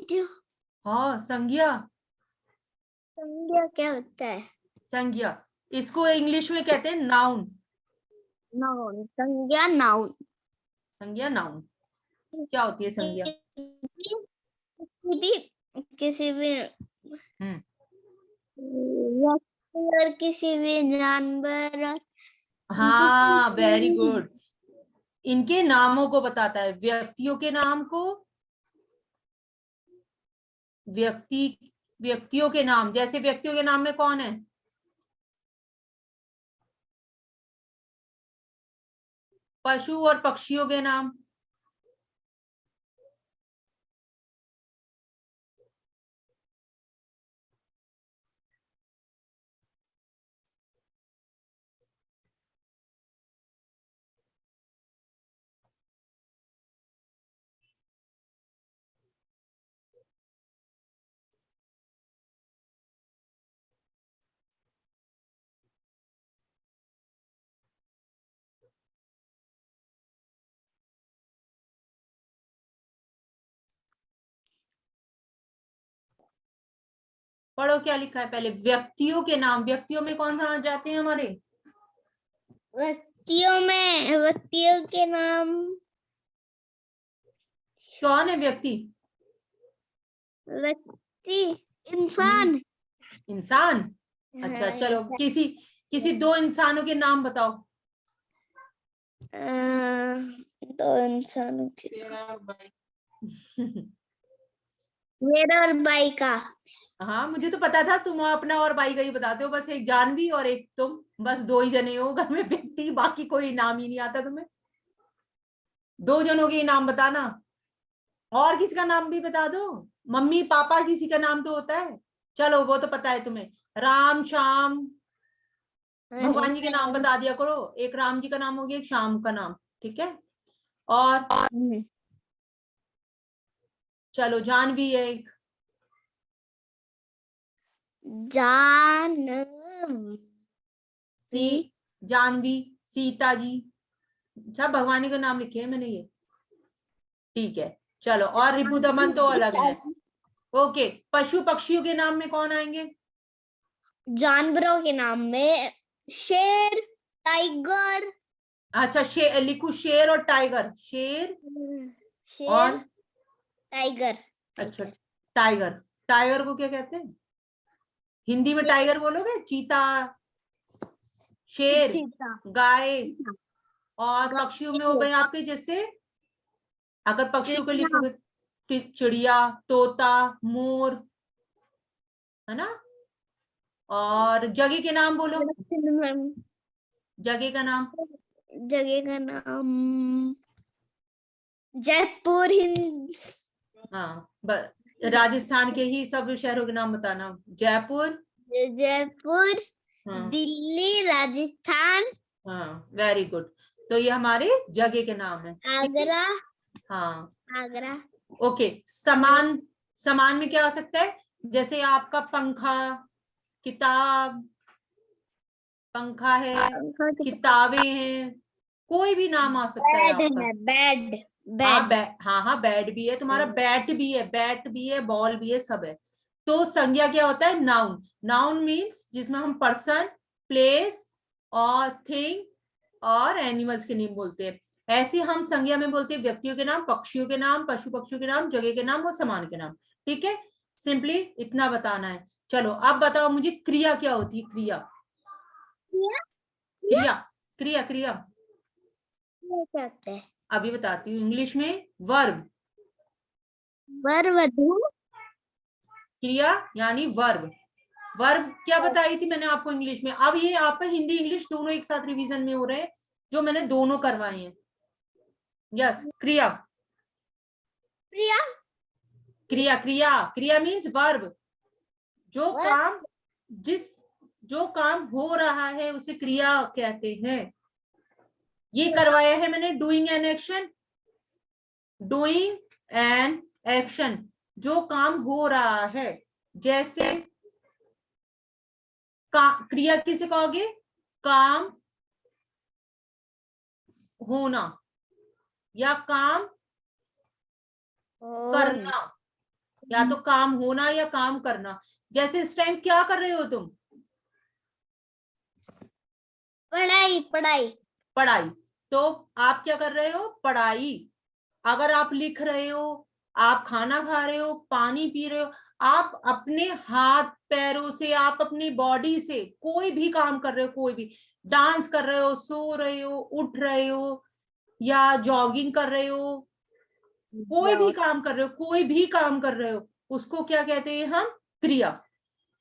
Substitute. हाँ, संज्ञा। संज्ञा क्या होता है? संज्ञा, इसको इंग्लिश में कहते हैं नाउन। नाउन, संज्ञा नाउन। संज्ञा नाउन क्या होती है संज्ञा? किसी भी हम्म, और किसी भी जानवर। हाँ, वेरी गुड। इनके नामों को बताता है, व्यक्तियों के नाम को, व्यक्तियों के नाम। जैसे व्यक्तियों के नाम में कौन है? पशु और पक्षियों के नाम। पढ़ो क्या लिखा है पहले। व्यक्तियों के नाम, व्यक्तियों में कौन सा आ जाते हैं हमारे? व्यक्तियों के नाम। कौन है व्यक्ति? व्यक्ति, इंसान। इंसान। अच्छा, चलो किसी दो इंसानों के नाम बताओ। दो इंसानों के। मेरा और भाई का। हाँ, मुझे तो पता था तुम अपना और भाई का ही बताते हो, बस एक जानवी और एक तुम, बस दो ही जने हो घर में व्यक्ति, बाकी कोई नाम ही नहीं आता तुम्हें। दो जनों के नाम बताना, और किसी का नाम भी बता दो। मम्मी पापा किसी का नाम तो होता है, चलो वो तो पता है तुम्हें। राम श्याम, भगवान जी के नाम बता दिया करो। एक राम जी का नाम हो गया, एक श्याम का नाम, ठीक है। और चलो जानवी है एक। जानवी, सीता जी, सब भगवान का नाम लिखे हैं मैंने ये, ठीक है। चलो, और रिपु दमन तो अलग है। ओके, पशु पक्षियों के नाम में कौन आएंगे? जानवरों के नाम में शेर, टाइगर। अच्छा, शेर लिखू, शेर और टाइगर। शेर शेर, और टाइगर। अच्छा, टाइगर। टाइगर को क्या कहते हैं हिंदी में? टाइगर बोलोगे? चीता, शेर, चीता। गाय। और पक्षियों में हो गए आपके, जैसे अगर पक्षियों को लिखोगे, चिड़िया, तोता, मोर, है ना। और जगह के नाम बोलो, जगह का नाम। जगह का नाम जयपुर। हाँ, राजस्थान के ही सब शहरों के नाम बताना। जयपुर, जयपुर, हाँ, दिल्ली, राजस्थान। हाँ, वेरी गुड। तो ये हमारे जगह के नाम है, ठीक है? आगरा। हाँ, आगरा। ओके। समान, समान में क्या आ सकता है? जैसे आपका पंखा, किताब, पंखा है, किताबें हैं, कोई भी नाम आ सकता है आपका। बेड। हाँ, हाँ हाँ, बैट भी है तुम्हारा, बैट भी है, बैट भी है, बॉल भी है, सब है। तो संज्ञा क्या होता है? नाउन। नाउन मीन्स जिसमें हम पर्सन, प्लेस और थिंग और एनिमल्स के नेम बोलते हैं। ऐसे हम संज्ञा में बोलते हैं व्यक्तियों के नाम, पक्षियों के नाम, पशु पक्षियों के नाम, जगह के नाम और सामान के नाम, ठीक है। सिंपली इतना बताना है। चलो अब बताओ मुझे, क्रिया क्या होती है? क्रिया, क्रिया, क्रिया, क्रिया क्या होता है? अभी बताती हूँ इंग्लिश में। वर्ब, वर वधु। क्रिया यानी वर्ब। वर्ब क्या बताई थी मैंने आपको इंग्लिश में? अब ये आपका हिंदी इंग्लिश दोनों एक साथ रिवीजन में हो रहे हैं, जो मैंने दोनों करवाए हैं। यस, क्रिया, प्रिया। क्रिया, क्रिया, क्रिया मीन्स वर्ब। जो काम, जो काम हो रहा है उसे क्रिया कहते हैं। ये करवाया है मैंने, doing an action, doing an action, जो काम हो रहा है। जैसे क्रिया किसे कहोगे? काम होना या काम करना, या तो काम होना या काम करना। जैसे इस टाइम क्या कर रहे हो तुम? पढ़ाई पढ़ाई। पढ़ाई। तो आप क्या कर रहे हो? पढ़ाई। अगर आप लिख रहे हो, आप खाना खा रहे हो, पानी पी रहे हो, आप अपने हाथ पैरों से, आप अपनी बॉडी से कोई भी काम कर रहे हो, कोई भी डांस कर रहे हो, सो रहे हो, उठ रहे हो, या जॉगिंग कर रहे हो, कोई भी काम कर रहे हो, कोई भी काम कर रहे हो, उसको क्या कहते हैं हम? क्रिया।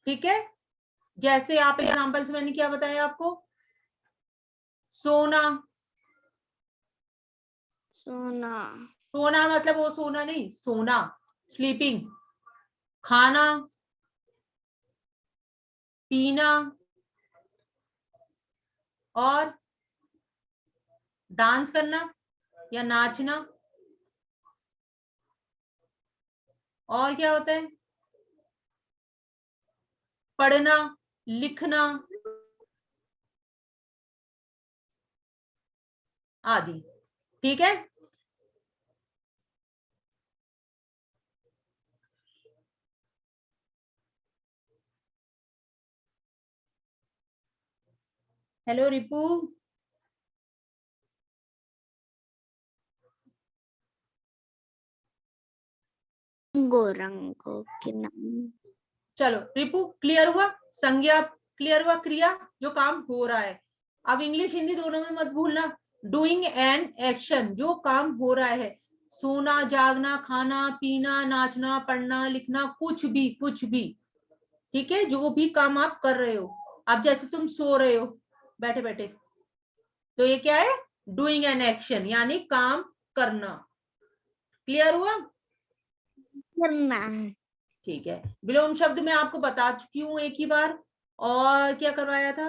ठीक है। जैसे आप एग्जाम्पल्स, मैंने क्या बताया आपको? सोना। सोना। सोना मतलब वो सोना नहीं, सोना, स्लीपिंग। खाना, पीना, और डांस करना या नाचना। और क्या होता है? पढ़ना, लिखना आदि। ठीक है। हेलो रिपू। गोरंगों के नाम। चलो रिपू, क्लियर हुआ? संज्ञा क्लियर हुआ, क्रिया जो काम हो रहा है। अब इंग्लिश हिंदी दोनों में मत भूलना। डूइंग एन एक्शन, जो काम हो रहा है। सोना, जागना, खाना, पीना, नाचना, पढ़ना, लिखना, कुछ भी, कुछ भी। ठीक है, जो भी काम आप कर रहे हो। अब जैसे तुम सो रहे हो बैठे बैठे, तो ये क्या है? डूइंग एन एक्शन, यानी काम करना। क्लियर हुआ? करना। ठीक है। विलोम शब्द मैं आपको बता चुकी हूँ एक ही बार। और क्या करवाया था,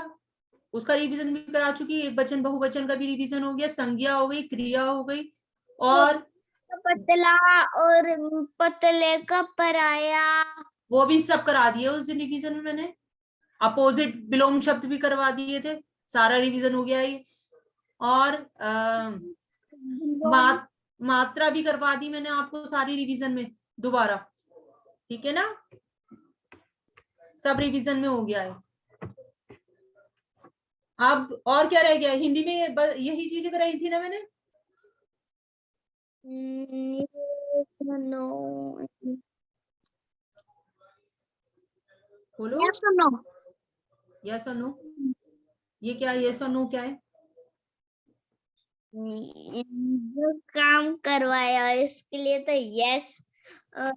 उसका रिवीजन भी करा चुकी। एक वचन बहुवचन का भी रिवीजन हो गया, संज्ञा हो गई, क्रिया हो गई, और पतला और पतले का पराया। वो भी सब करा दिए उस दिन रिवीजन में मैंने। अपोजिट विलोम शब्द भी करवा दिए थे। सारा रिवीजन हो गया ये। और मात्रा भी करवा दी मैंने आपको सारी रिवीजन में दोबारा। ठीक है ना, सब रिवीजन में हो गया है। अब और क्या रह गया हिंदी में? बस यही चीजें कराई थी ना मैंने। सुनो। बोलो। या सुनो। यस और नो। ये क्या है? यस और नो क्या है? जो काम करवाया इसके लिए तो यस, और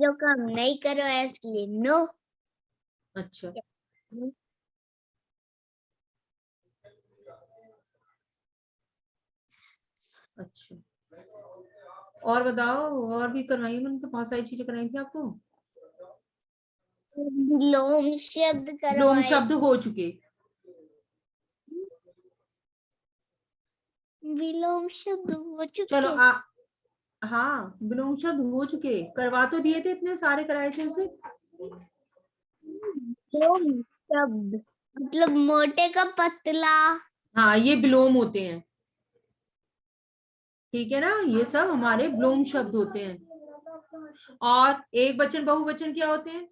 जो काम नहीं करवाया इसके लिए नो। अच्छा। अच्छा, और बताओ। और भी करवाई मैंने तो, बहुत सारी चीजें कराई थी आपको। विलोम शब्द विलोम करवाए। शब्द हो चुके। विलोम शब्द हो चलो चुके। हाँ, विलोम शब्द हो चुके, करवा तो दिए थे, इतने सारे कराए थे उसे। विलोम शब्द मतलब मोटे का पतला। हाँ, ये विलोम होते हैं। ठीक है ना, ये सब हमारे विलोम शब्द होते हैं। और एक वचन बहुवचन क्या होते हैं?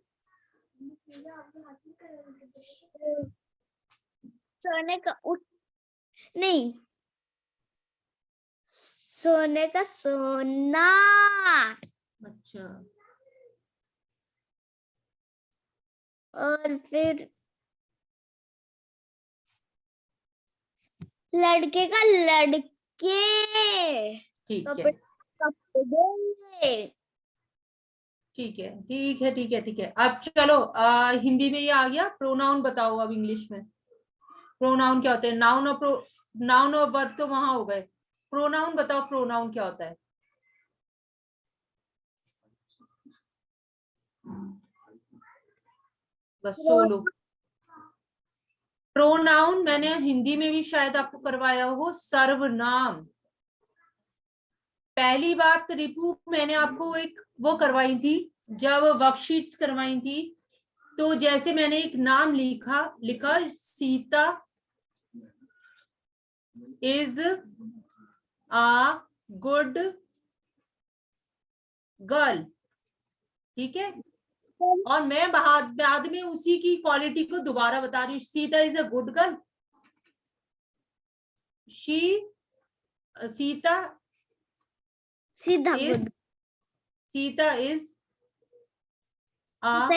सोने का उठ, नहीं, सोने का सोना। अच्छा। और फिर लड़के का लड़के। ठीक है, कपड़े कपड़े। ठीक है, ठीक है, ठीक है, ठीक है। अब चलो हिंदी में ये आ गया। प्रोनाउन बताओ अब इंग्लिश में। प्रोनाउन क्या होते हैं? नाउन और नाउन और वर्ब तो वहां हो गए। प्रोनाउन बताओ, प्रोनाउन क्या होता है? बस सोलो। प्रोनाउन मैंने हिंदी में भी शायद आपको करवाया हो, सर्वनाम। पहली बात रिपू, मैंने आपको एक वो करवाई थी, जब वर्कशीट्स करवाई थी, तो जैसे मैंने एक नाम लिखा लिखा Sita is a good girl. ठीक है, और मैं बाद में उसी की क्वालिटी को दोबारा बता रही हूँ। Sita is a good girl, Sita सीधा is Sita is a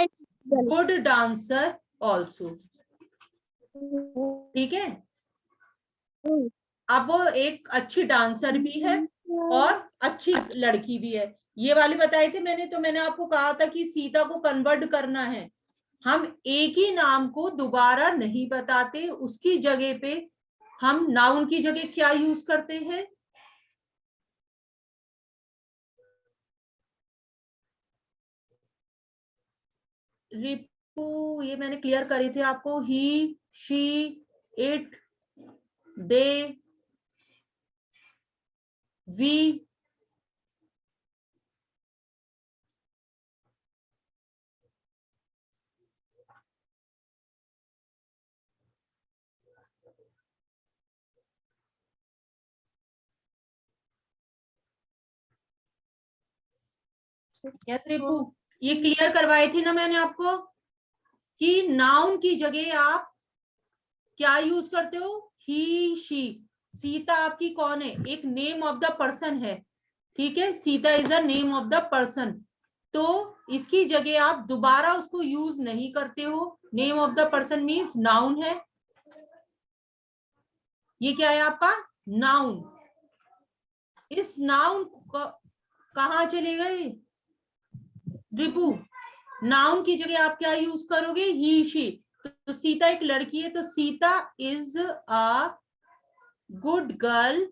good. Good dancer also. ठीक है, अब वो एक अच्छी डांसर भी है और अच्छी लड़की भी है। ये वाले बताए थे मैंने, तो मैंने आपको कहा था कि सीता को कन्वर्ट करना है। हम एक ही नाम को दोबारा नहीं बताते, उसकी जगह पे हम नाउन की जगह क्या यूज करते हैं? रिपू, ये मैंने क्लियर करे थे आपको। He, she, it, they, we. Yes Ripu, ये क्लियर करवाए थे ना मैंने आपको कि नाउन की जगह आप क्या यूज करते हो? ही, शी। सीता आपकी कौन है? एक नेम ऑफ द पर्सन है। ठीक है, Sita is the name of the person, तो इसकी जगह आप दोबारा उसको यूज नहीं करते हो। Name of the person means noun है। ये क्या है आपका? नाउन। इस नाउन कहाँ चले गए रिपू? नाउन की जगह आप क्या यूज करोगे? ही, शी। तो सीता एक लड़की है, तो Sita is a good girl,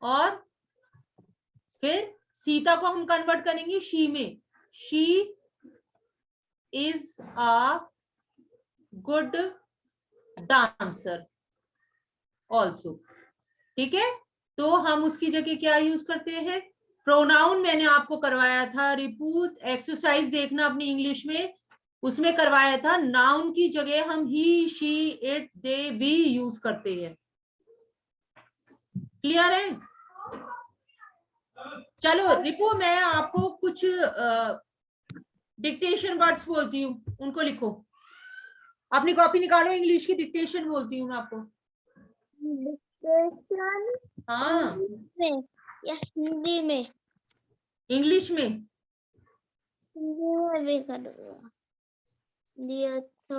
और फिर सीता को हम कन्वर्ट करेंगे शी में। She is a good dancer also. ठीक है, तो हम उसकी जगह क्या यूज करते हैं? प्रोनाउन मैंने आपको करवाया था रिपू, एक्सरसाइज देखना अपनी इंग्लिश में, उसमें करवाया था नाउन की जगह हम he, she, it, they, we use करते हैं। क्लियर है? चलो रिपू, मैं आपको कुछ डिक्टेशन वर्ड्स बोलती हूँ, उनको लिखो। अपनी कॉपी निकालो, इंग्लिश की डिक्टेशन बोलती हूँ मैं आपको। हाँ, में या हिंदी में? इंग्लिश में। हिंदी में भी करूँगा। तो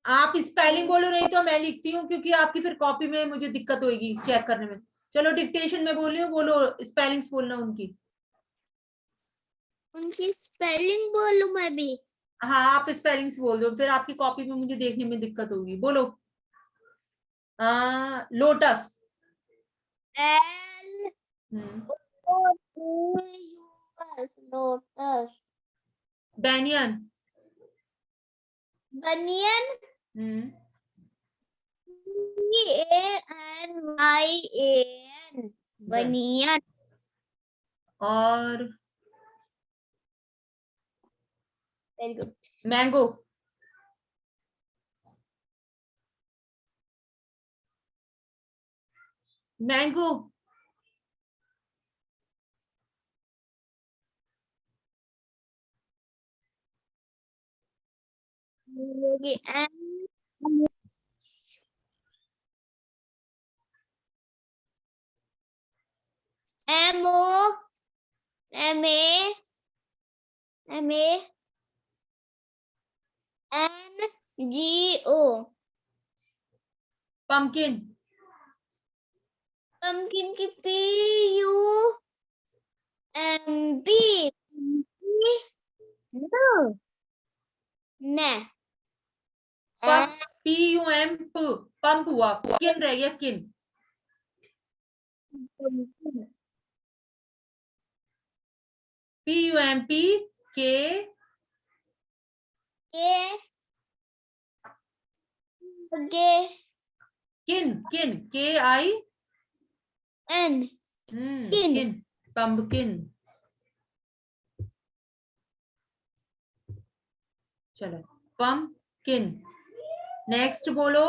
आप स्पेलिंग बोलो, नहीं तो मैं लिखती हूँ, क्योंकि आपकी फिर कॉपी में मुझे दिक्कत होगी चेक करने में। चलो डिक्टेशन में बोल रही हूँ, बोलो स्पेलिंग्स बोलना उनकी। उनकी स्पेलिंग बोलूं मैं भी? हाँ, आप स्पेलिंग्स बोल दो, फिर आपकी कॉपी में मुझे देखने में दिक्कत होगी। बोलो। Lotus. L O T U S, lotus. Banyan. Banyan, BANYAN, banyan. और very good. Mango. Mango. MOMANGO, pumpkin. Pumpkin की PUMP, नो, ने, PUMP, पंप हुआ, किन रह गया, किन। PUMP के, किन, किन, KIN, किन। Kin, pumpkin. चलो, पंपकिन। नेक्स्ट बोलो,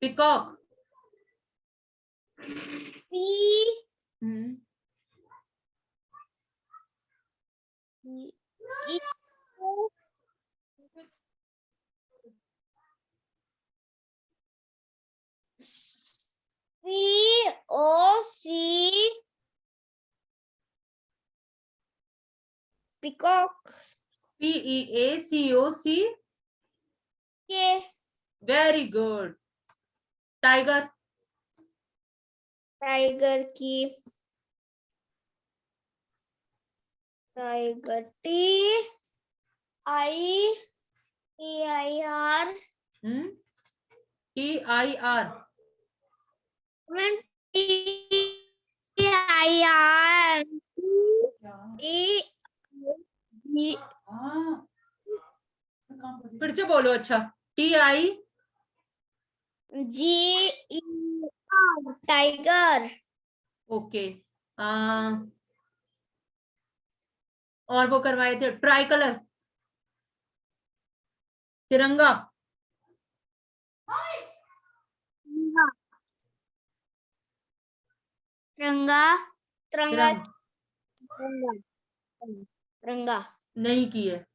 peacock. P E COC peacock PEACOC. K very good. Tiger. Tiger की tiger TIR TIR. Ma'am TIR फिर से बोलो. अच्छा. TI GER tiger. ओके. और वो करवाए थे ट्राई कलर. तिरंगा. तिरंगा तिरंगा तिरंगा तिरंगा तिरंगा नहीं की है.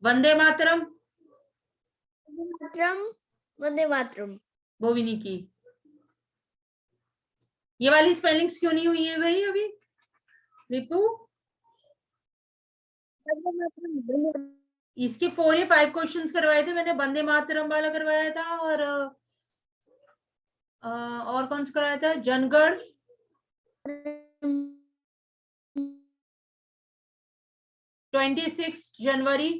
वंदे मातरम. मातरम वंदे मातरम. वो भी नहीं की. ये वाली स्पेलिंग्स क्यों नहीं हुई है भाई अभी रिपू? वंदे मातरम इसके 4 या 5 क्वेश्चंस करवाए थे मैंने. वंदे मातरम वाला करवाया था और कौन सा कराया था? जनगण. 26 जनवरी.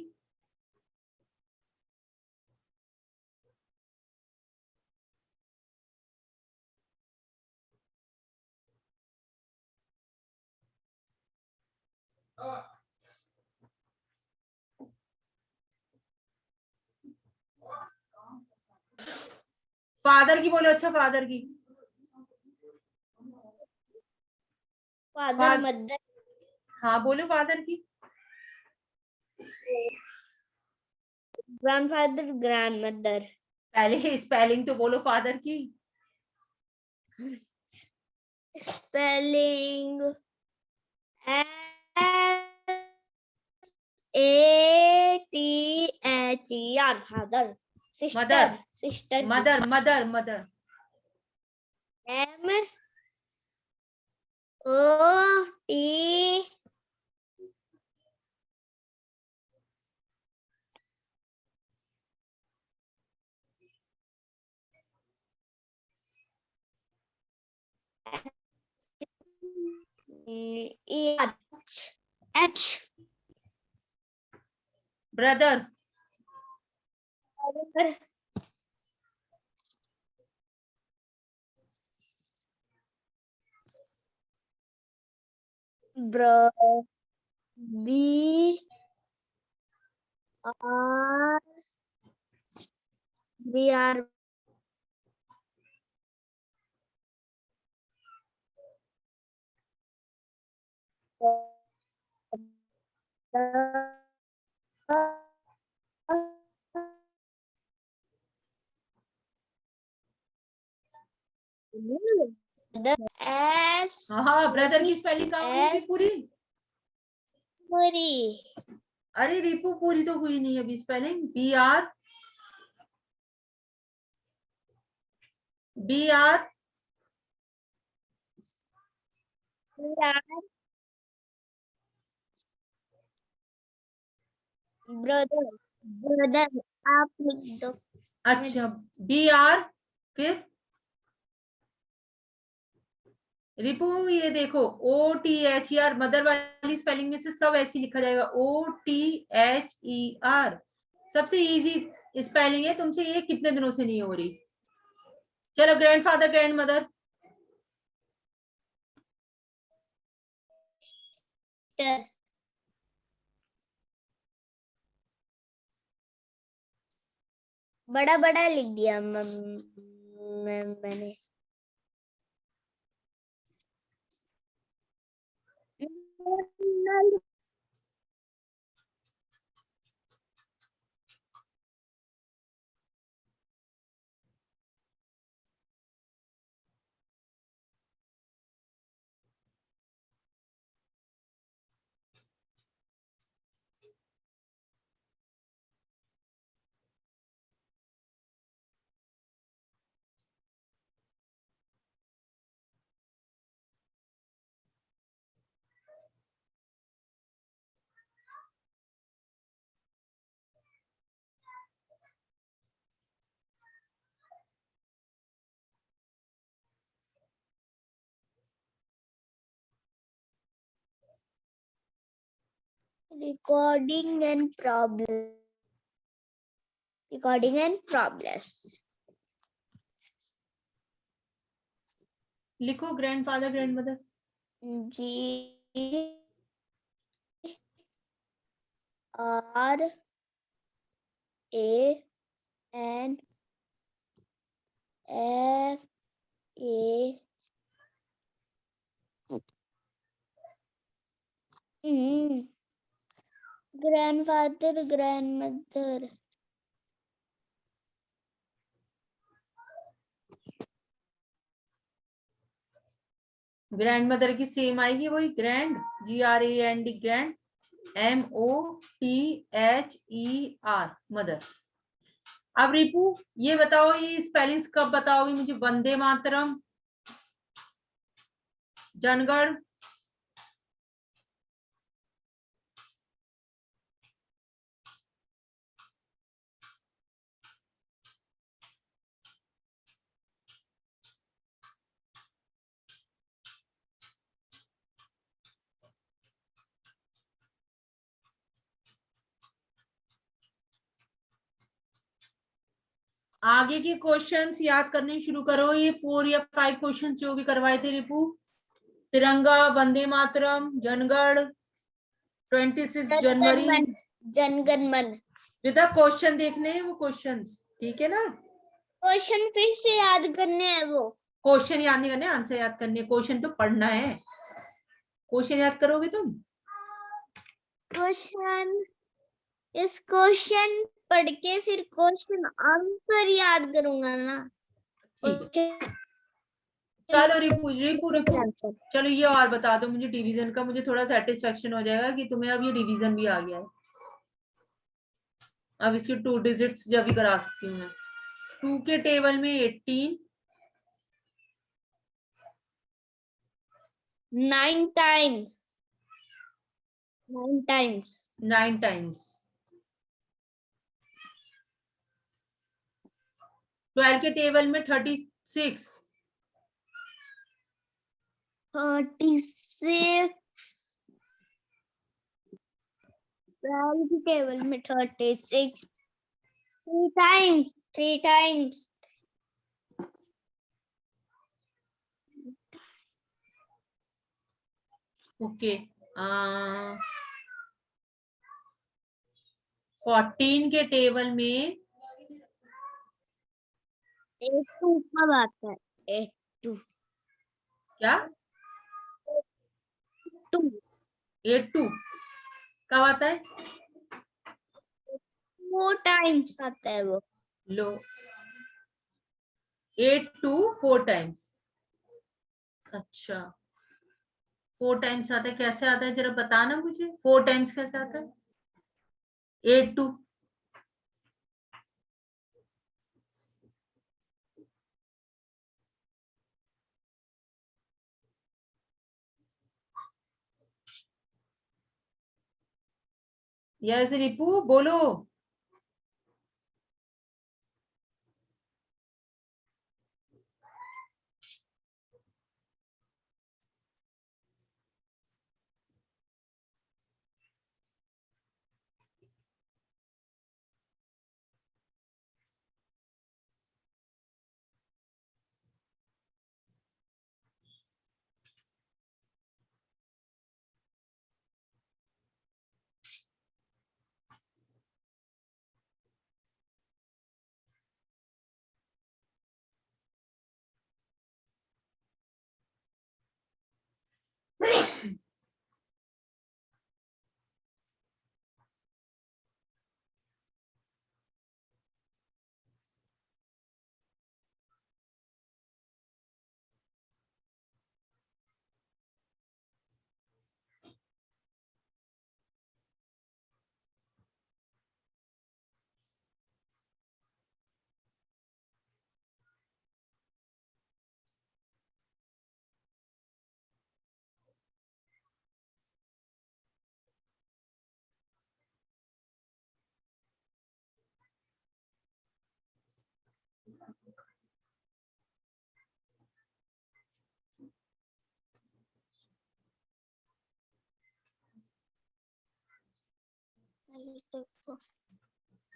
फादर की बोलो. अच्छा फादर की. Father mother. हाँ बोलो फादर की. Grandfather grandmother. पहले स्पेलिंग तो बोलो फादर की. Spelling FATHER father. Mother. Sister sister की mother mother mother. MOT H brother. Bro BR BR S हाँ ब्रदर की स्पेलिंग कहाँ हुई अभी S पूरी? पूरी अरे रिपू पूरी तो हुई नहीं अभी स्पेलिंग. BR ब्रदर ब्रदर आप लिख दो. अच्छा. BR फिर रिपू ये देखो OTHER मदर वाली स्पेलिंग में से सब ऐसे लिखा जाएगा. OTHER सबसे इजी स्पेलिंग है. तुमसे ये कितने दिनों से नहीं हो रही. चलो ग्रैंडफादर ग्रैंड मदर. बड़ा बड़ा लिख दिया मैंने. Recording and problem. Recording and progress. लिखो grandfather grandmother. G R A N F A grandfather grandmother grandmother की सेम आएगी वही grand, GRAND grand, MOTHER mother. अब रिपू ये बताओ, ये स्पेलिंग्स कब बताओगी मुझे? वंदे मातरम, जनगढ़, आगे के क्वेश्चंस याद करने शुरू करो। ये 4 या 5 क्वेश्चंस जो भी करवाए थे रिपू, तिरंगा, वंदे मातरम, जनगढ़, 26 जनवरी। जनगण मन। बेटा क्वेश्चन देखने हैं वो क्वेश्चंस, ठीक है ना? क्वेश्चन फिर से याद करने हैं वो। क्वेश्चन याद नहीं करने, आंसर याद करने। क्वेश्चन तो पढ़ना है, क्वेश्चन याद करोगे तुम? क्वेश्चन, इस क्वेश्चन पढ़ के फिर क्वेश्चन आंसर याद करूंगा ना। ठीक है चलो रिपू रिपू रिपू चलो ये और बता दो मुझे डिवीजन का, मुझे थोड़ा सेटिस्फेक्शन हो जाएगा कि तुम्हें अब ये डिवीजन भी आ गया है। अब इसकी 2 डिजिट्स जब भी करा सकती हूँ मैं। 2 के टेबल में 18, 9 times, 9 times, 9 टाइम्स। 12 के टेबल में 36, 36, 12 की टेबल में 36, 3 times, 3 times, ओके। 14 के टेबल में 82 कब आता है? 82, क्या? 82 कब आता है? 4 times आता है वो। लो 82 4 टाइम्स। अच्छा 4 टाइम्स आता है, कैसे आता है जरा बताना मुझे, 4 टाइम्स कैसे आता है? 82, यस रिपू बोलो।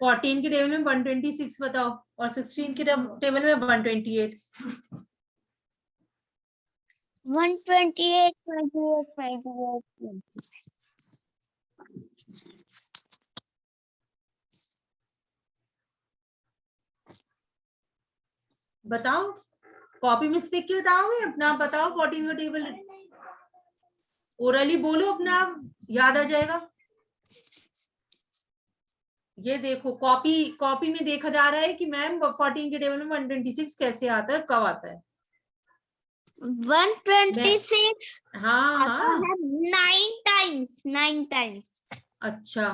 14 के टेबल में 126 बताओ और 16 के टेबल में 128। 128, 28, 28। बताओ, कॉपी में से देख के बताओगे? अपना आप बताओ 14 का टेबल, ओरली बोलो, अपना आप याद आ जाएगा। ये देखो, कॉपी में देखा जा रहा है कि मैम 14 के टेबल में 126 कैसे आता है, कब आता है? 126 हाँ आता हाँ, है 9 टाइम्स। अच्छा,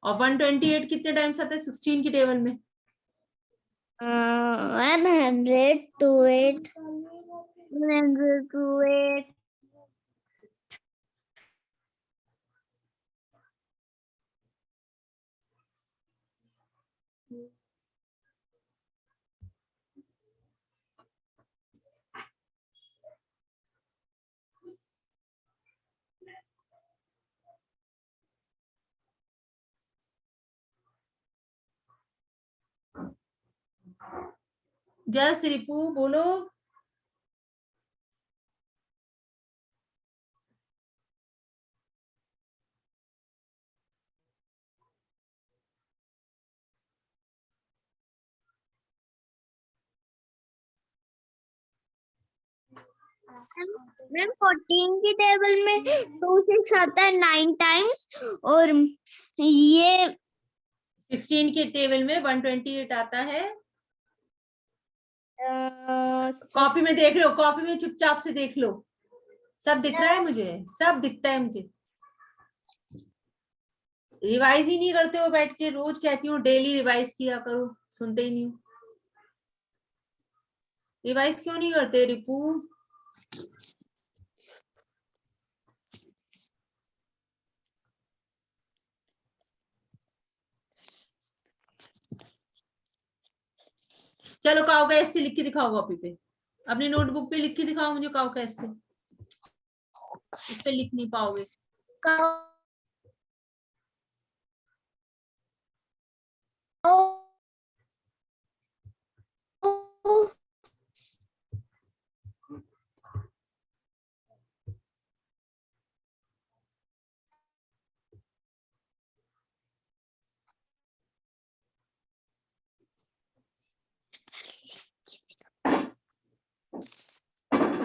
और 128 कितने टाइम्स आता है 16 की टेबल में? 100 to 8, 100 to 8। जस रिपू बोलो। मैम 14 की टेबल में 26 आता है 9 टाइम्स, और ये 16 के टेबल में 128 आता है। कॉपी में देख लो, कॉपी में चुपचाप से देख लो, सब दिख रहा है मुझे, सब दिखता है मुझे। रिवाइज ही नहीं करते हो बैठ के, रोज कहती हूँ डेली रिवाइज किया करो, सुनते ही नहीं हो। रिवाइज क्यों नहीं करते रिपू? चलो काओ का ऐसे लिख के दिखाओ कॉपी पे, अपनी नोटबुक पे लिख के दिखाओ मुझे काओ का ऐसे, इस पे लिख नहीं पाओगे।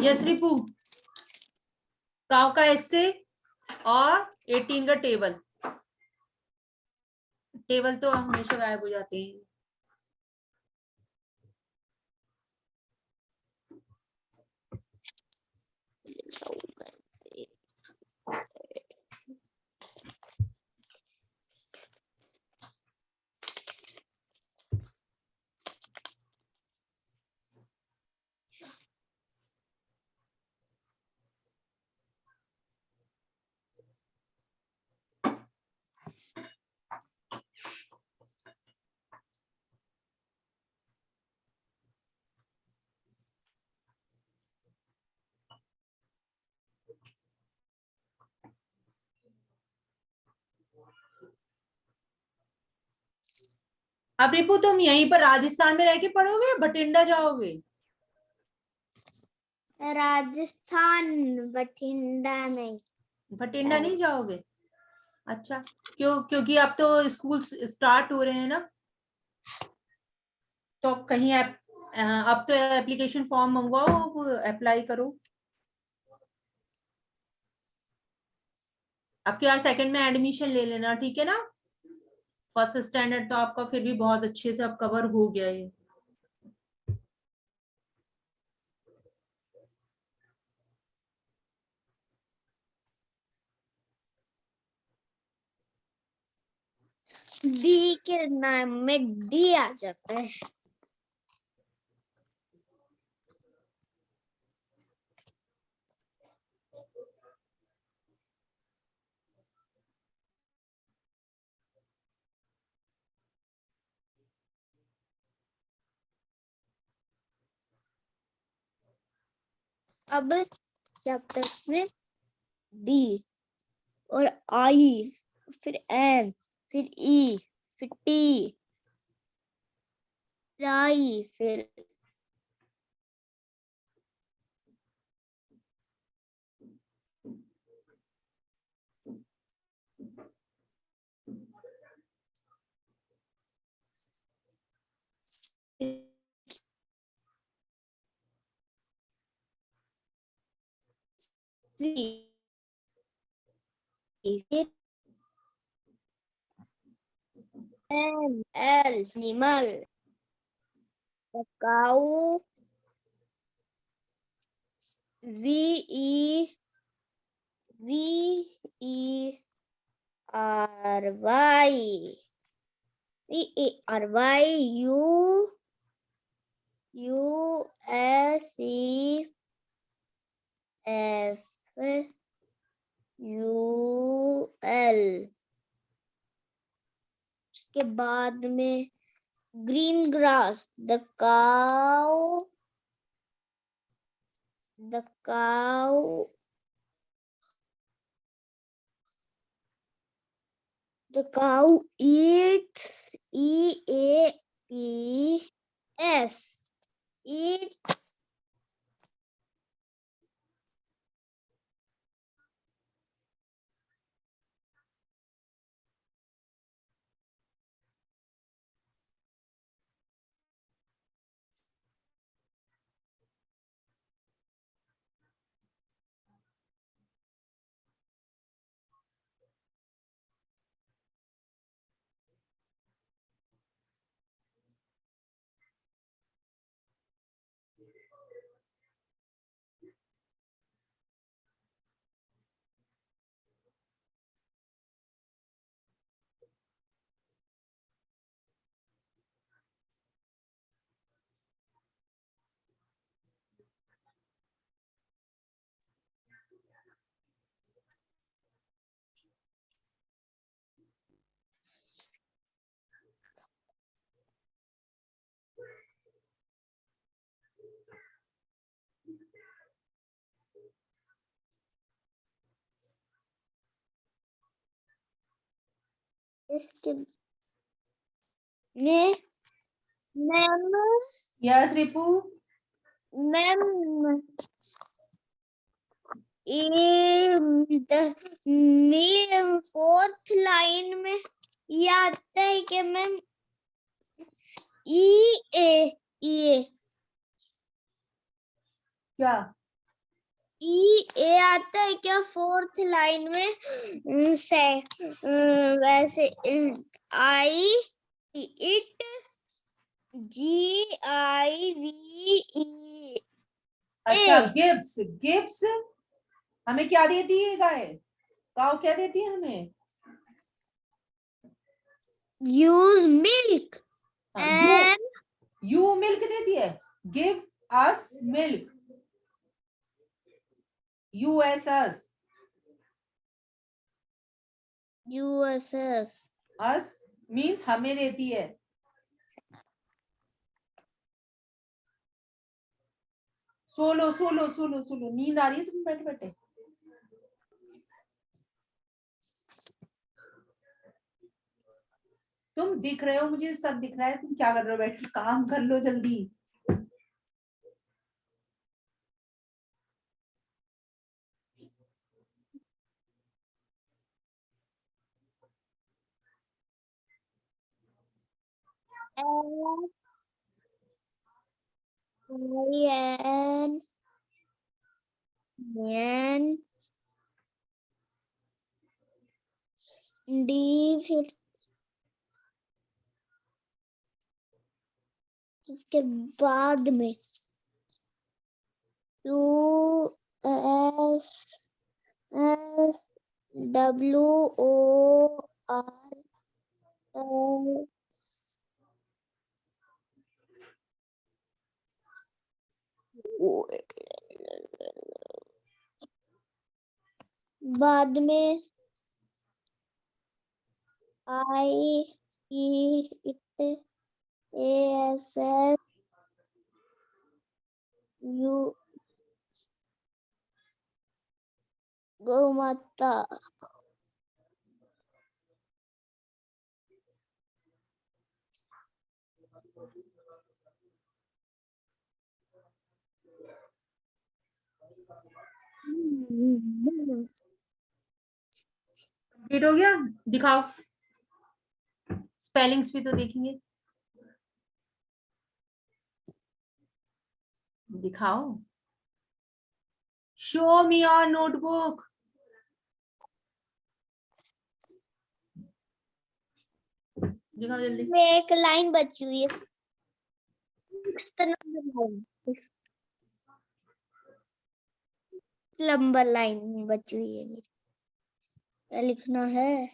यस रिपू, काओ का ऐसे और 18 का टेबल, टेबल तो हमेशा गायब हो जाते हैं। अब रिपू तुम यहीं पर राजस्थान में रह के पढ़ोगे या बठिंडा जाओगे? राजस्थान, बठिंडा नहीं। बठिंडा नहीं जाओगे? अच्छा, क्यों? क्योंकि अब तो स्कूल स्टार्ट हो रहे हैं ना, तो अब कहीं अब तो एप्लीकेशन फॉर्म मंगवाओ, अप्लाई करो। अब की बार सेकंड में एडमिशन ले लेना, ठीक है ना? फर्स्ट स्टैंडर्ड तो आपका फिर भी बहुत अच्छे से अब कवर हो गया है। डी के नाम में डी आ जाता है। अब चैप्टर में डी और आई, फिर एन, फिर ई, फिर टी, राई, फिर सी, फिर N, L, animal, cow, V E R Y, U S C F U L. उसके बाद में green grass, the cow, the cow, the cow eats, EAPS, eats इसके ने मैम यस रिपू, मैम ये फोर्थ लाइन में ये आता है कि मैम ई ए क्या ए आता है क्या फोर्थ लाइन में से वैसे आई इट GIVE अच्छा गिब्स, गिब्स हमें क्या देती है गाय, काऊ क्या देती है हमें, use milk and you milk देती है, give us milk, USS, USS अस मीन्स हमें देती है। सोलो सोलो सोलो सोलो, नींद आ रही है तुम बैठे बैठे, तुम दिख रहे हो, मुझे सब दिख रहा है, तुम क्या कर रहे हो, बैठ के काम कर लो जल्दी। N D फिर इसके बाद में USSWORL बाद में IETASSU गौ माता कंप्लीट हो गया? दिखाओ, स्पेलिंग्स भी तो देखेंगे, दिखाओ। Show me your notebook. दिखाओ जल्दी। में एक लाइन बची हुई है, 6th नंबर लाइन बची हुई है मेरी, क्या लिखना है?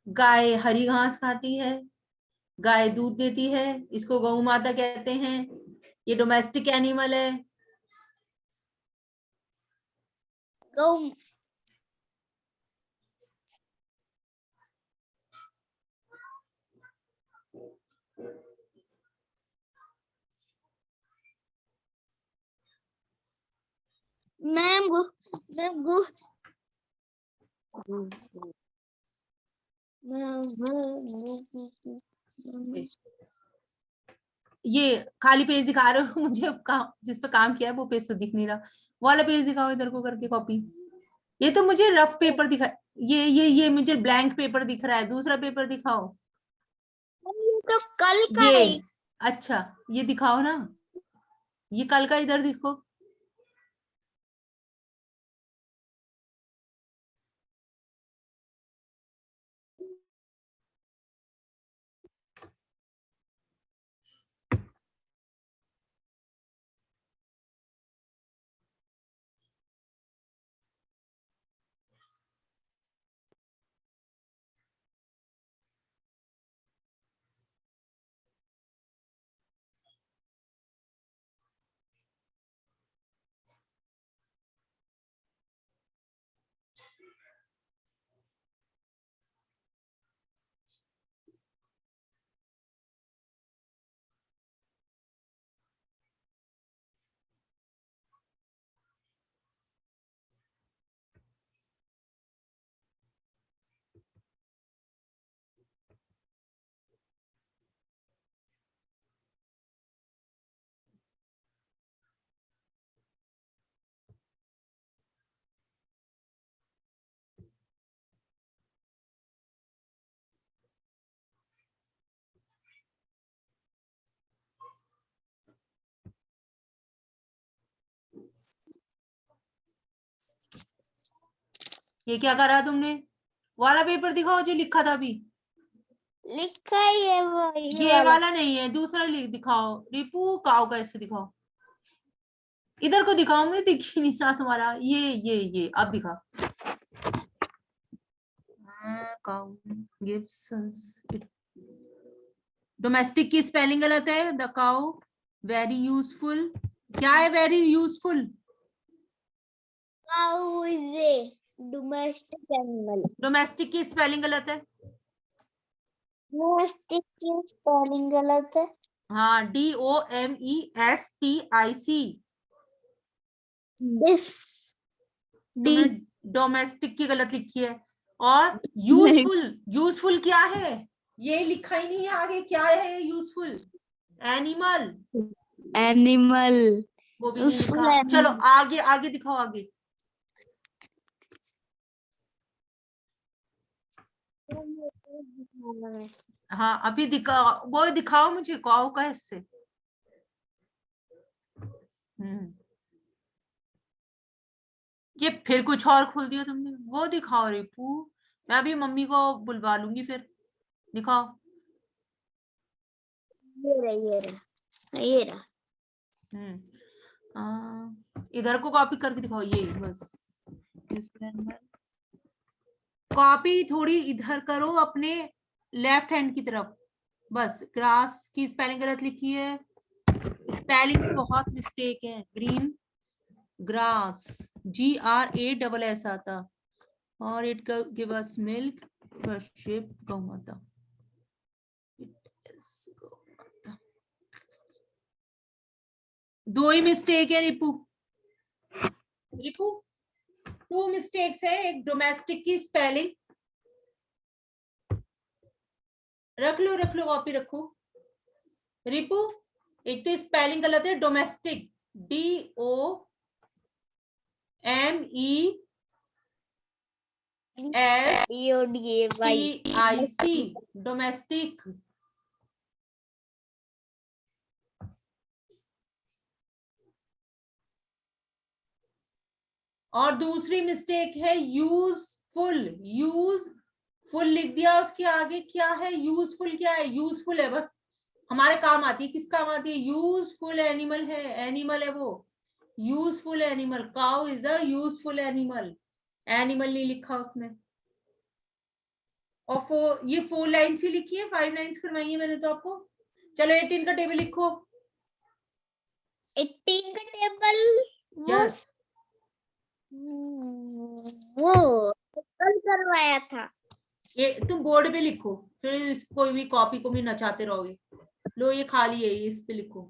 गाय हरी घास खाती है, गाय दूध देती है, इसको गौ माता कहते हैं, ये डोमेस्टिक एनिमल है। गौ। मैम गु ये खाली पेज दिखा रहे हो मुझे, काम जिस पे काम किया है वो पेज तो दिख नहीं रहा, वो वाला पेज दिखाओ इधर को करके कॉपी। ये तो मुझे रफ पेपर दिखा, ये मुझे ब्लैंक पेपर दिख रहा है, दूसरा पेपर दिखाओ। ये तो कल का ये है। अच्छा, ये दिखाओ ना, ये कल का इधर दिखो। ये क्या करा तुमने? वाला पेपर दिखाओ जो लिखा था अभी। लिखा ही है वो, ये वाला नहीं है, दूसरा लिख दिखाओ। रिपू काओ का ऐसे दिखाओ, इधर को दिखाओ, मुझे दिख ही नहीं रहा तुम्हारा। ये अब दिखा। डोमेस्टिक की स्पेलिंग गलत है, द काउ। वेरी यूजफुल, क्या है very useful? Cow is a domestic animal. Domestic की स्पेलिंग गलत है। डोमेस्टिक की स्पेलिंग गलत है। हाँ, DOMESTIC। दिस डी तुमने डोमेस्टिक की गलत लिखी है। और यूजफुल, यूजफुल क्या है? ये लिखा ही नहीं है आगे, क्या है यूजफुल? Animal, animal. वो भी नहीं यूजफुल लिखा। चलो एनिमल। आगे आगे दिखाओ आगे। हाँ अभी दिखाओ, वो दिखाओ मुझे काऊ का हिस्से। ये फिर कुछ और खोल दिया तुमने, वो दिखाओ रिपू। मैं अभी मम्मी को बुलवा लूंगी फिर। दिखाओ। ये रहा। इधर को कॉपी करके दिखाओ, ये बस। कॉपी थोड़ी इधर करो अपने लेफ्ट हैंड की तरफ। बस ग्रास की स्पेलिंग गलत लिखी है, स्पेलिंग्स बहुत मिस्टेक है। ग्रीन ग्रास, GRASS आता, और it give us milk, worship गौ माता। दो ही मिस्टेक है रिपू। रिपू 2 मिस्टेक्स है, एक डोमेस्टिक की स्पेलिंग, रख लो कॉपी रखो। रिपू एक तो स्पेलिंग गलत है, डोमेस्टिक DOMESTIC, डोमेस्टिक। और दूसरी मिस्टेक है यूजफुल, यूजफुल लिख दिया, उसके आगे क्या है, यूजफुल क्या है, यूजफुल है, बस हमारे काम आती है, किस काम आती है, यूजफुल एनिमल है, एनिमल है वो, useful animal, cow is a useful animal, animal नहीं लिखा उसमें। और ये 4 लाइन्स ही लिखी है, 5 लाइन्स करवाई है मैंने तो आपको। चलो 18 का टेबल लिखो। 18 का टेबल यस, वो कल करवाया था। ये तुम बोर्ड पे लिखो, फिर कोई भी कॉपी को भी नचाते रहोगे। लो ये खाली है, ये इस पे लिखो।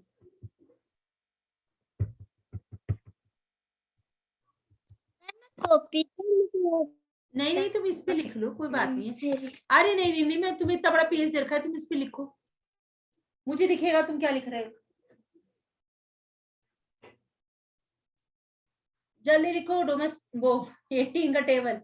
कॉपी नहीं तुम इस पे लिख लो, कोई बात नहीं है। अरे नहीं, मैं तुम्हें इतना बड़ा पेज दे रखा है, तुम इस पे लिखो, मुझे दिखेगा तुम क्या लिख रहे हो। जल्दी लिखो, वो 18 का टेबल।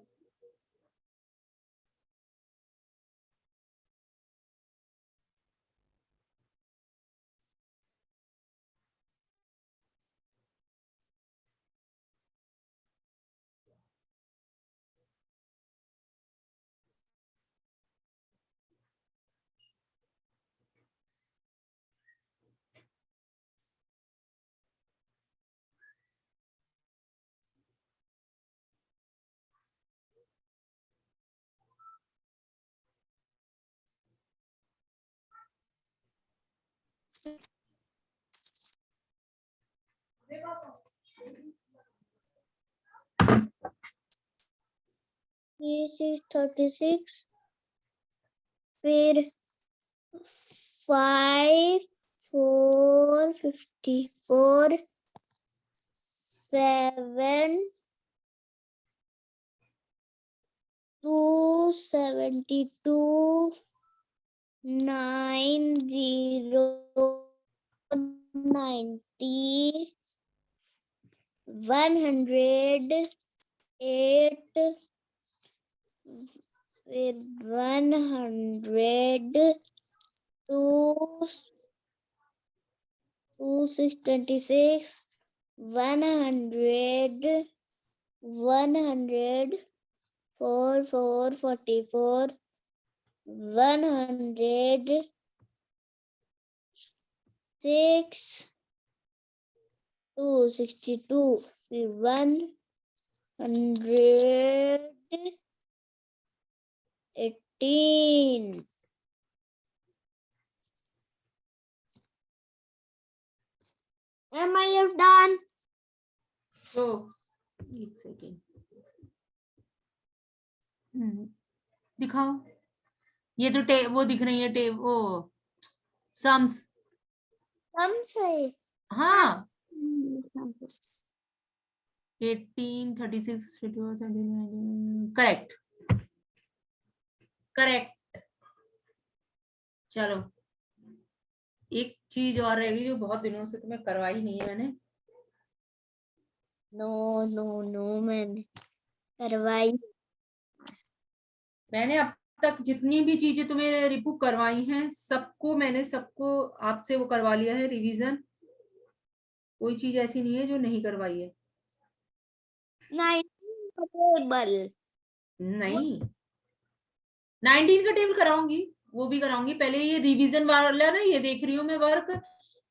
ये 36, फिर 5 4 54 7 2 72 9 0 90 100 8 फिर 100 2 626 100 100 4 4 44 100 6 2 62 फिर 118 Am I have done? तो एक सेकेंड दिखाओ, ये तो वो दिख रही है वो सम्स। Some say. हाँ 18 36 54 39 करेक्ट करेक्ट। चलो एक चीज और रहेगी जो बहुत दिनों से तुम्हें करवाई नहीं है मैंने। नो मैंने करवाई। मैंने अब तक जितनी भी चीजें तुम्हें रिपू करवाई हैं सबको आपसे वो करवा लिया है रिवीजन, कोई चीज ऐसी नहीं है जो नहीं करवाई है। 19 का टेबल नहीं 19 का टेबल कराऊंगी, वो भी कराऊंगी, पहले ये रिवीजन वाला ना ये देख रही हूँ मैं वर्क,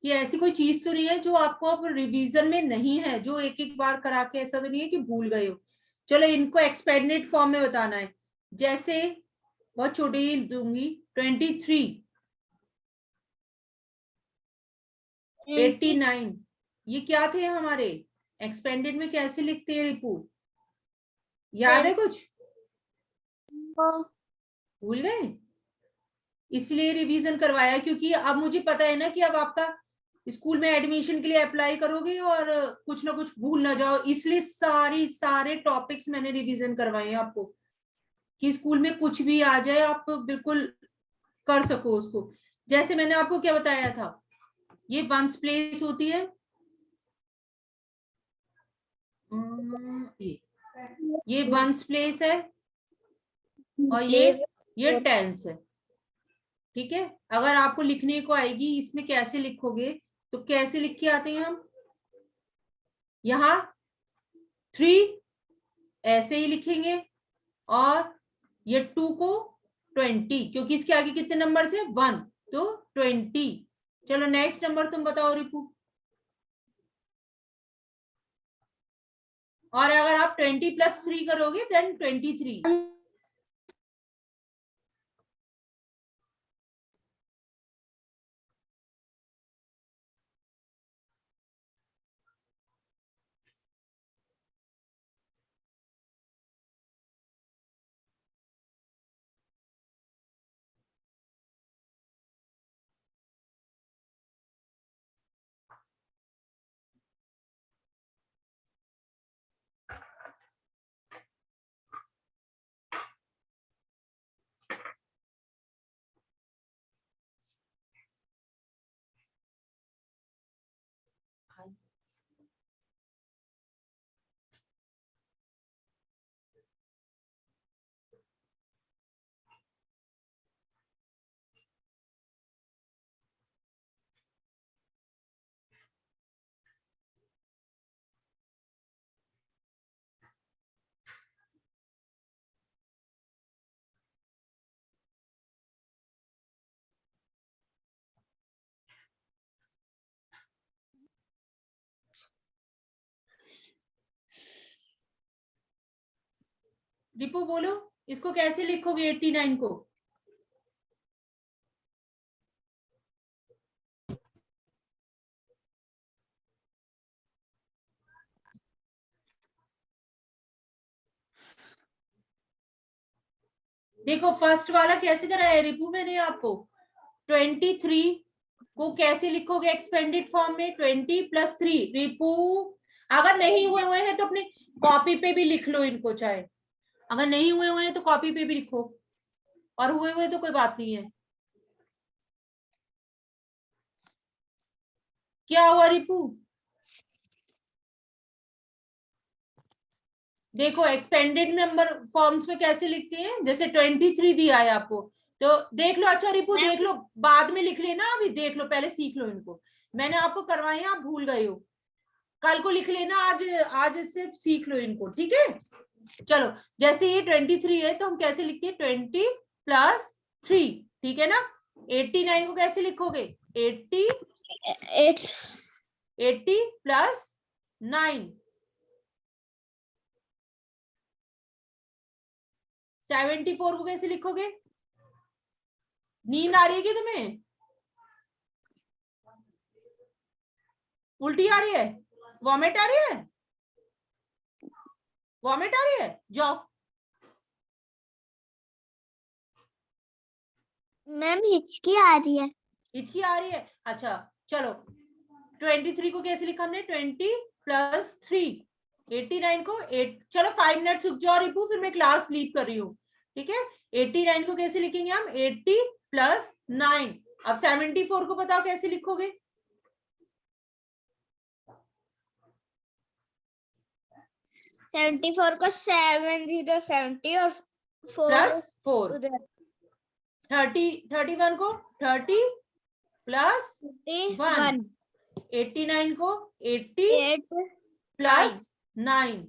कि ऐसी कोई चीज तो नहीं है जो आपको अब रिवीजन में नहीं है, जो एक एक बार करा के ऐसा तो नहीं है कि भूल गए हो। चलो इनको एक्सपेंडेड फॉर्म में बताना है, जैसे बहुत छोटी दूंगी 23 89, ये क्या थे हमारे एक्सपेंडेड में, कैसे लिखते हैं रिपू, याद है कुछ, भूल गए? इसलिए रिवीजन करवाया, क्योंकि अब मुझे पता है ना कि अब आपका स्कूल में एडमिशन के लिए अप्लाई करोगे और कुछ ना कुछ भूल ना जाओ, इसलिए सारे टॉपिक्स मैंने रिवीजन करवाए हैं आपको कि स्कूल में कुछ भी आ जाए आप बिल्कुल कर सको उसको। जैसे मैंने आपको क्या बताया था, ये वंस प्लेस होती है, ये वंस प्लेस है और ये टेंस है। ठीक है, अगर आपको लिखने को आएगी इसमें कैसे लिखोगे, तो कैसे लिख के आते हैं हम, यहां 3 ऐसे ही लिखेंगे और ये 2 को 20, क्योंकि इसके आगे कितने नंबर से 1, तो 20। चलो नेक्स्ट नंबर तुम बताओ रिपू। और अगर आप 20 + 3 करोगे देन 23। रिपू बोलो, इसको कैसे लिखोगे 89 को? देखो फर्स्ट वाला कैसे कराया रिपू मैंने आपको, 23 को कैसे लिखोगे एक्सपेंडेड फॉर्म में, 20 + 3। रिपू अगर नहीं हुए हैं तो अपनी कॉपी पे भी लिख लो इनको, चाहे अगर नहीं हुए हैं तो कॉपी पे भी लिखो, और हुए तो कोई बात नहीं है। क्या हुआ रिपू? देखो एक्सपेंडेड नंबर फॉर्म्स में कैसे लिखते हैं, जैसे 23 दिया है आपको तो देख लो। अच्छा रिपू देख लो, बाद में लिख लेना, अभी देख लो, पहले सीख लो इनको। मैंने आपको करवाए आप भूल गए हो, कल को लिख लेना, आज सिर्फ सीख लो इनको, ठीक है। चलो जैसे ये 23 है तो हम कैसे लिखते हैं, 20 + 3, ठीक है ना। 89 को कैसे लिखोगे, 80 + 9। 74 को कैसे लिखोगे? नींद आ रही है क्या तुम्हें? उल्टी आ रही है, वॉमिट आ रही है, वॉमिट आ रही है, जाओ। मैम हिचकी आ रही है। हिचकी आ रही है, अच्छा चलो 23 को कैसे लिखा हमने, 20 + 3। 89 को 8, चलो 5 मिनट रुक जाओ रिपू, फिर मैं क्लास लीव कर रही हूँ, ठीक है। 89 को कैसे लिखेंगे हम, 80 + 9। अब 74 को बताओ कैसे लिखोगे, 74 को 70 और 4 +4। 31 को 30 + 1। 89 को 80 + 9।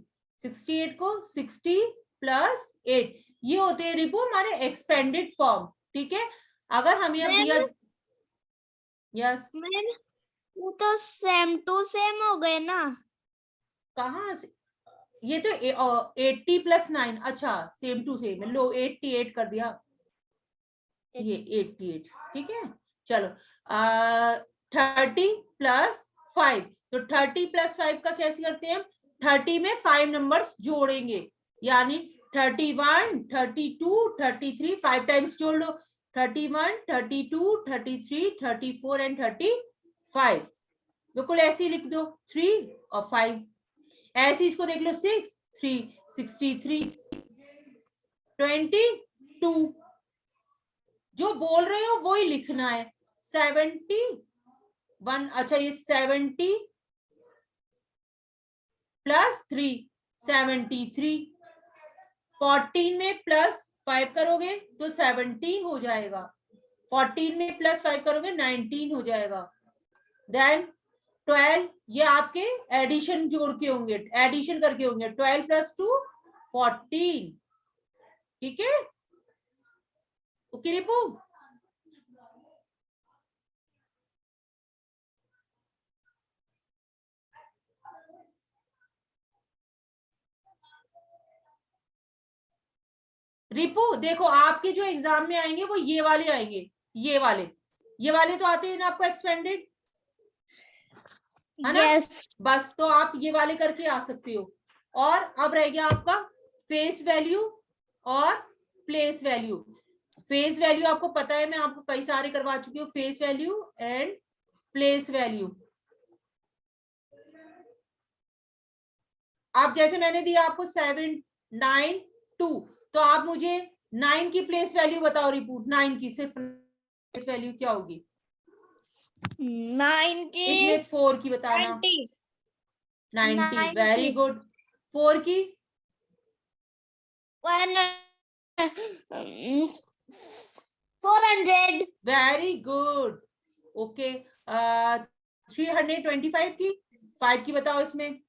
68 को 60 + 8। ये होते हैं रिपू हमारे एक्सपेंडेड फॉर्म, ठीक है। अगर हमें अब दिया, यस वो तो सेम टू सेम हो गए ना। कहाँ से, ये तो 80 + 9, अच्छा सेम टू सेम, लो 88 कर दिया, ये 88, ठीक है। चलो 30 + 5, तो 30 + 5 का कैसे करते हैं हम, 30 में 5 नंबर्स जोड़ेंगे, यानी 31 32 33, 5 टाइम्स जोड़ लो, 31 32 33 34 एंड 35। बिल्कुल ऐसे ही लिख दो 3 और 5। ऐसे इसको देख लो 6 3 63 22। जो बोल रहे हो वो ही लिखना है। 71, अच्छा ये 70 प्लस 3 73। 14 में प्लस 5 करोगे तो 17 हो जाएगा। 14 में प्लस 5 करोगे 19 हो जाएगा। देन 12, ये आपके एडिशन जोड़ के होंगे, एडिशन करके होंगे। 12 प्लस 2 14। ठीक है, ओके रिपू। रिपू देखो, आपके जो एग्जाम में आएंगे वो ये वाले आएंगे, ये वाले तो आते हैं ना आपको एक्सपेंडेड, है ना? यस बस तो आप ये वाले करके आ सकते हो। और अब रह गया आपका फेस वैल्यू और प्लेस वैल्यू। फेस वैल्यू आपको पता है, मैं आपको कई सारे करवा चुकी हूँ, face value and place value. आप जैसे मैंने दिया आपको 7 9 2, तो आप मुझे 9 की प्लेस वैल्यू बताओ रिपोर्ट। 9 की सिर्फ प्लेस वैल्यू क्या होगी? 9 की इसमें 4 की बताना। 90, वेरी गुड। 4 की 400। Very good, okay. 325 की 5 की बताओ इसमें।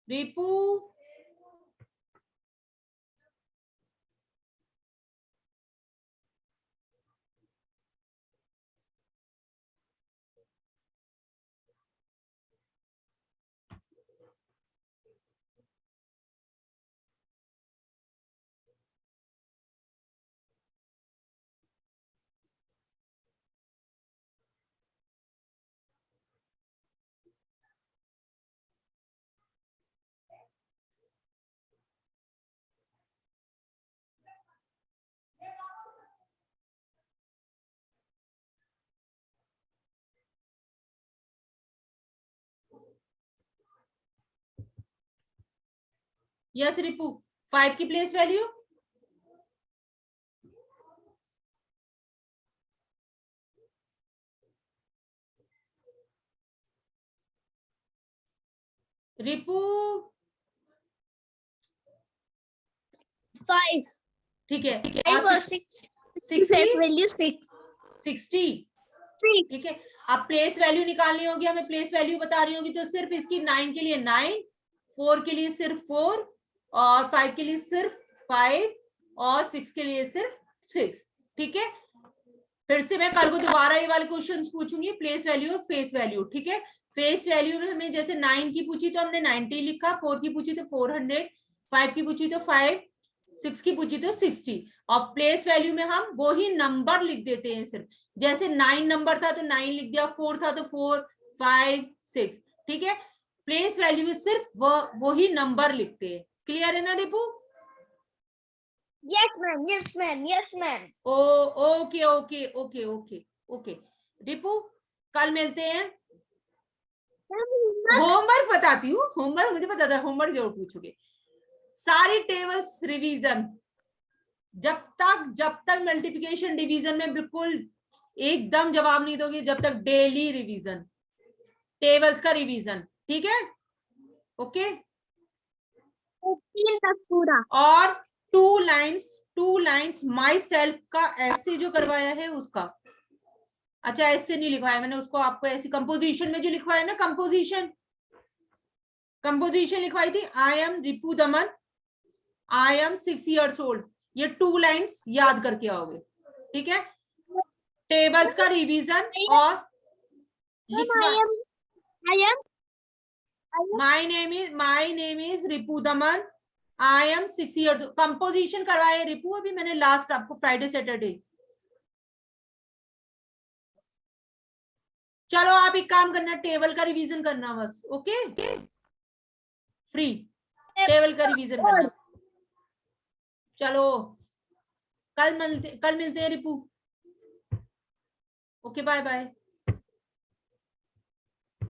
रिपू यस रिपू, 5 की प्लेस वैल्यू रिपू 5 ठीक है। 5 और 6 60 वैल्यू 6 60 ठीक है। अब प्लेस वैल्यू निकालनी होगी हमें, प्लेस वैल्यू बता रही होगी तो सिर्फ इसकी 9 के लिए 9, 4 के लिए सिर्फ 4, और 5 के लिए सिर्फ 5, और 6 के लिए सिर्फ 6। ठीक है, फिर से मैं कल को दोबारा ये वाले क्वेश्चंस पूछूंगी, प्लेस वैल्यू और फेस वैल्यू। ठीक है, फेस वैल्यू में हमें जैसे 9 की पूछी तो हमने 90 लिखा, 4 की पूछी तो 400, 5 की पूछी तो 5, 6 की पूछी तो 60। और प्लेस वैल्यू में हम वो ही नंबर लिख देते हैं सिर्फ, जैसे 9 नंबर था तो 9 लिख दिया, 4 था तो 4, 5, 6। ठीक है, प्लेस वैल्यू में सिर्फ वो ही नंबर लिखते हैं। क्लियर है ना Ripu? Yes ma'am yes ma'am yes ma'am. Oh okay okay okay okay okay Ripu, कल मिलते हैं। होमवर्क बताती हूँ, होमवर्क मुझे पता था, होमवर्क जरूर पूछोगे। सारी टेबल्स रिवीजन, जब तक मल्टीप्लिकेशन डिवीजन में बिल्कुल एकदम जवाब नहीं दोगे, जब तक डेली रिवीजन, टेबल्स का रिवीजन। ठीक है, ओके। 15 तक पूरा। और 2 लाइन्स माई सेल्फ का ऐसे जो करवाया है उसका अच्छा ऐसे नहीं लिखवाया मैंने उसको, आपको ऐसी कंपोजिशन में जो लिखवाया ना, कंपोजिशन लिखवाई थी, I am Ripu Daman, I am 6 years old, ये 2 लाइन्स याद करके आओगे, ठीक है। टेबल्स का रिवीजन और लिखवा, my name is Ripu Daman, I am 6 years old, composition करवाए रिपू अभी मैंने लास्ट आपको फ्राइडे सैटरडे। चलो आप एक काम करना, टेबल का रिवीजन करना बस, ओके फ्री, टेबल का रिवीजन करना। चलो कल मिलते हैं रिपू, ओके बाय बाय।